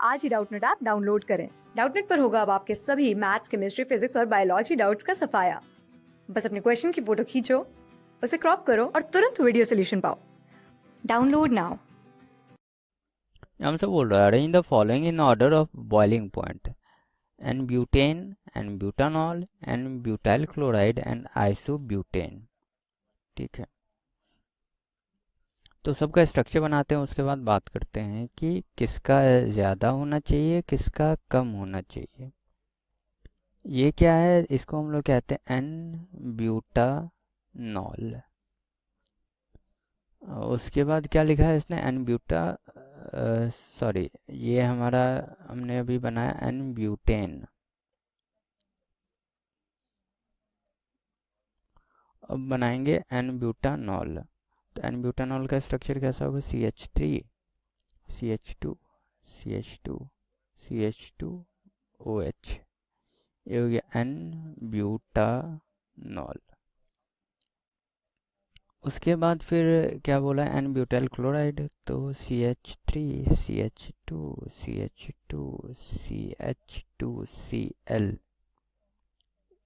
आज ही Doubtnut app download करें। Doubtnut पर होगा अब आपके सभी मैथ्स, केमिस्ट्री, फिजिक्स और बायोलॉजी डाउट्स का सफाया। बस अपने क्वेश्चन की फोटो खींचो, उसे क्रॉप करो और तुरंत वीडियो सोल्यूशन पाओ। Download now. हमसे बोल रहा है arrange the following in order of boiling point: n butane, n butanol, n butyl chloride and isobutane. ठीक है, तो सबका स्ट्रक्चर बनाते हैं, उसके बाद बात करते हैं कि किसका ज़्यादा होना चाहिए, किसका कम होना चाहिए। ये क्या है, इसको हम लोग कहते हैं एन ब्यूटानॉल। उसके बाद क्या लिखा है इसने, एन ब्यूटा सॉरी, ये हमारा हमने अभी बनाया एन ब्यूटेन। अब बनाएंगे एन ब्यूटानॉल। तो एन ब्यूटानॉल का स्ट्रक्चर कैसा होगा, CH3 CH2 CH2 CH2 OH। ये हो गया एन ब्यूटानॉल। उसके बाद फिर क्या बोला, एन ब्यूटाइल क्लोराइड। तो CH3 CH2 CH2 CH2Cl,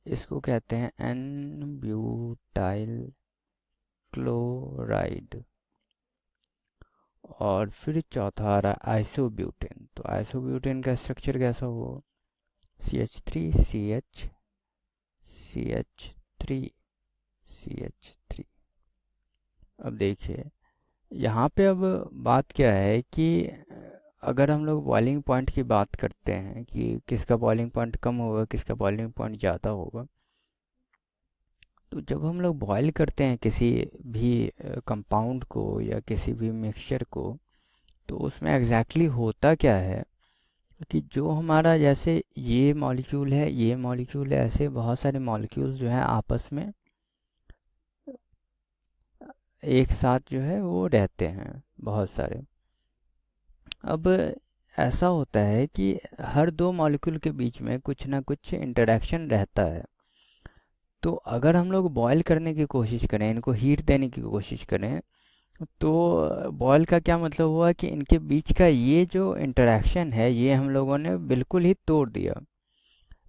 इसको कहते हैं एन ब्यूटाइल क्लोराइड। और फिर चौथा आ रहा है आइसोब्यूटेन। तो आइसोब्यूटेन का स्ट्रक्चर कैसा हो, CH3 CH CH3 CH3। अब देखिए यहाँ पे अब बात क्या है कि अगर हम लोग बॉइलिंग पॉइंट की बात करते हैं कि किसका बॉइलिंग पॉइंट कम होगा, किसका बॉइलिंग पॉइंट ज़्यादा होगा, तो जब हम लोग बॉईल करते हैं किसी भी कंपाउंड को या किसी भी मिक्सचर को, तो उसमें एग्जैक्टली होता क्या है कि जो हमारा जैसे ये मॉलिक्यूल है, ये मॉलिक्यूल है, ऐसे बहुत सारे मॉलिक्यूल्स जो हैं आपस में एक साथ जो है वो रहते हैं बहुत सारे। अब ऐसा होता है कि हर दो मॉलिक्यूल के बीच में कुछ ना कुछ इंटरेक्शन रहता है। तो अगर हम लोग बॉईल करने की कोशिश करें, इनको हीट देने की कोशिश करें, तो बॉयल का क्या मतलब हुआ कि इनके बीच का ये जो इंटरेक्शन है ये हम लोगों ने बिल्कुल ही तोड़ दिया।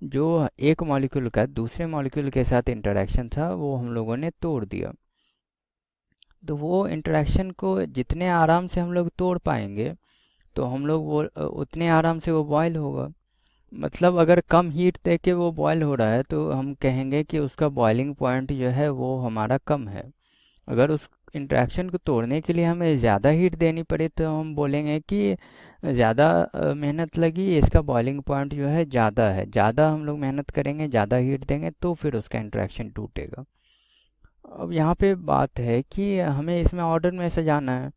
जो एक मॉलिक्यूल का दूसरे मॉलिक्यूल के साथ इंटरेक्शन था वो हम लोगों ने तोड़ दिया। तो वो इंटरेक्शन को जितने आराम से हम लोग तोड़ पाएंगे तो हम लोग वो उतने आराम से वो बॉयल होगा। मतलब अगर कम हीट दे के वो बॉयल हो रहा है तो हम कहेंगे कि उसका बॉइलिंग पॉइंट जो है वो हमारा कम है। अगर उस इंटरेक्शन को तोड़ने के लिए हमें ज़्यादा हीट देनी पड़े तो हम बोलेंगे कि ज़्यादा मेहनत लगी, इसका बॉइलिंग पॉइंट जो है ज़्यादा है। ज़्यादा हम लोग मेहनत करेंगे, ज़्यादा हीट देंगे तो फिर उसका इंटरेक्शन टूटेगा। अब यहाँ पे बात है कि हमें इसमें ऑर्डर में सजाना है।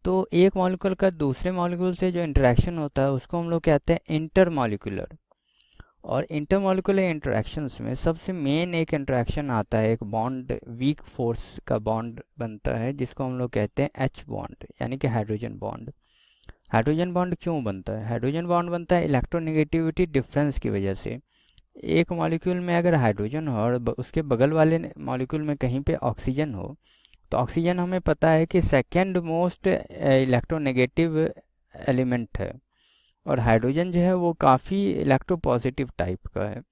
तो एक मॉलिक्यूल का दूसरे मॉलिक्यूल से जो इंटरेक्शन होता है उसको हम लोग कहते हैं इंटरमॉलिक्यूलर। और इंटरमॉलिक्यूलर इंटरेक्शंस में सबसे मेन एक इंटरेक्शन आता है, एक बॉन्ड, वीक फोर्स का बॉन्ड बनता है जिसको हम लोग कहते हैं H बॉन्ड, यानी कि हाइड्रोजन बॉन्ड। हाइड्रोजन बॉन्ड क्यों बनता है, हाइड्रोजन बॉन्ड बनता है इलेक्ट्रोनेगेटिविटी डिफरेंस की वजह से। एक मॉलिक्यूल में अगर हाइड्रोजन हो और उसके बगल वाले मॉलिक्यूल में कहीं पे ऑक्सीजन हो, तो ऑक्सीजन हमें पता है कि सेकेंड मोस्ट इलेक्ट्रोनेगेटिव एलिमेंट है, और हाइड्रोजन जो है वो काफ़ी इलेक्ट्रोपॉजिटिव टाइप का है।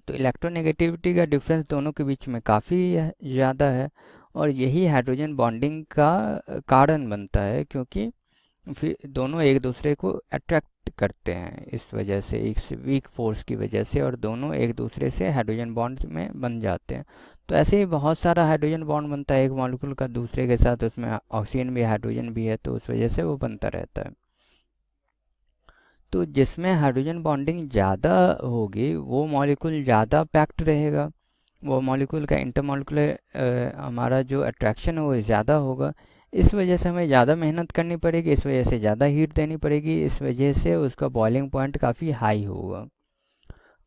तो इलेक्ट्रोनेगेटिविटी का डिफरेंस दोनों के बीच में काफ़ी ज़्यादा है, और यही हाइड्रोजन बॉन्डिंग का कारण बनता है, क्योंकि फिर दोनों एक दूसरे को अट्रैक्ट करते हैं इस वजह से, इस वीक फोर्स की वजह से, और दोनों एक दूसरे से हाइड्रोजन बॉन्ड में बन जाते हैं। तो ऐसे ही बहुत सारा हाइड्रोजन बॉन्ड बनता है एक मॉलिक्यूल का दूसरे के साथ, उसमें ऑक्सीजन भी हाइड्रोजन भी है, तो उस वजह से वो बनता रहता है। तो जिसमें हाइड्रोजन बॉन्डिंग ज़्यादा होगी वो मॉलिक्यूल ज़्यादा पैक्ड रहेगा, वो मॉलिक्यूल का इंटरमॉलिक्यूलर हमारा जो अट्रैक्शन है वो ज़्यादा होगा। इस वजह से हमें ज़्यादा मेहनत करनी पड़ेगी, इस वजह से ज़्यादा हीट देनी पड़ेगी, इस वजह से उसका बॉइलिंग पॉइंट काफ़ी हाई होगा।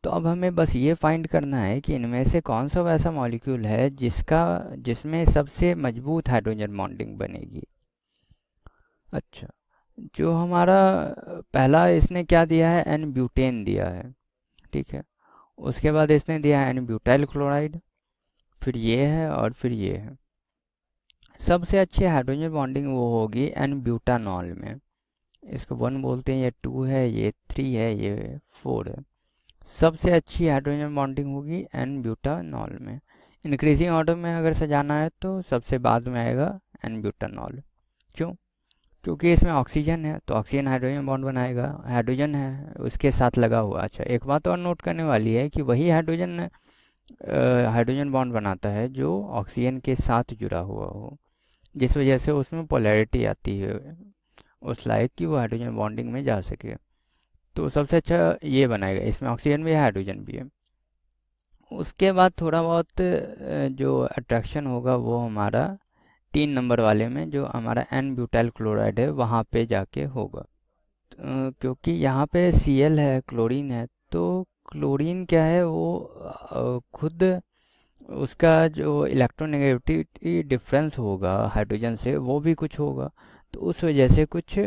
तो अब हमें बस ये फाइंड करना है कि इनमें से कौन सा वैसा मॉलिक्यूल है जिसमें सबसे मजबूत हाइड्रोजन बॉन्डिंग बनेगी। अच्छा, जो हमारा पहला इसने क्या दिया है, एन ब्यूटेन दिया है, ठीक है। उसके बाद इसने दिया है एन ब्यूटाइल क्लोराइड, फिर ये है और फिर ये है। सबसे अच्छी हाइड्रोजन बॉन्डिंग वो होगी एन ब्यूटानॉल में। इसको 1 बोलते हैं, ये 2 है, ये 3 है, ये 4 है। सबसे अच्छी हाइड्रोजन बॉन्डिंग होगी एन ब्यूटानॉल में। इंक्रीजिंग ऑर्डर में अगर सजाना है तो सबसे बाद में आएगा एन ब्यूटानॉल। क्यों? क्योंकि इसमें ऑक्सीजन है, तो ऑक्सीजन हाइड्रोजन बॉन्ड बनाएगा, हाइड्रोजन है उसके साथ लगा हुआ। अच्छा, एक बात और नोट करने वाली है कि वही हाइड्रोजन हाइड्रोजन बॉन्ड बनाता है जो ऑक्सीजन के साथ जुड़ा हुआ हो, जिस वजह से उसमें पोलैरिटी आती है उस लायक कि वो हाइड्रोजन बॉन्डिंग में जा सके। तो सबसे अच्छा ये बनाएगा, इसमें ऑक्सीजन भी है, हाइड्रोजन भी है। उसके बाद थोड़ा बहुत जो अट्रैक्शन होगा वो हमारा 3 नंबर वाले में, जो हमारा एन ब्यूटाइल क्लोराइड है वहाँ पे जाके होगा। क्योंकि यहाँ पे Cl है, क्लोरीन है, तो क्लोरीन क्या है वो खुद उसका जो इलेक्ट्रोनेगेटिविटी डिफरेंस होगा हाइड्रोजन से वो भी कुछ होगा, तो उस वजह से कुछ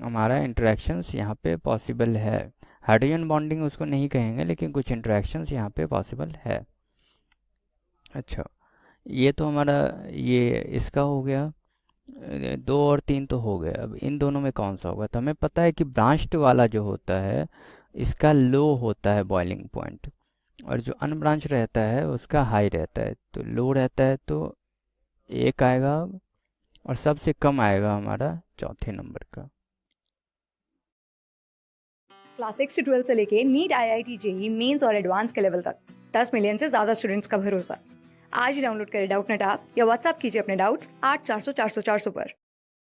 हमारा इंटरेक्शंस यहाँ पे पॉसिबल है। हाइड्रोजन बॉन्डिंग उसको नहीं कहेंगे, लेकिन कुछ इंटरेक्शंस यहाँ पे पॉसिबल है। अच्छा, ये तो हमारा ये इसका हो गया। 2 और 3 तो हो गए। अब इन दोनों में कौन सा होगा? तो हमें पता है कि ब्रांच्ड वाला जो होता है इसका लो होता है बॉइलिंग पॉइंट, और जो अनब्रांच रहता है उसका हाई रहता है। तो लो रहता है तो 1 आएगा, और सबसे कम आएगा हमारा चौथे नंबर का। क्लास 6 से 12 से लेके नीट, IIT, जेई मेंस और एडवांस के लेवल तक 10 मिलियन से ज्यादा स्टूडेंट्स का भरोसा। आज ही डाउनलोड करें डाउटनेट ऐप या व्हाट्सएप कीजिए अपने डाउट्स 8400 400 400 पर।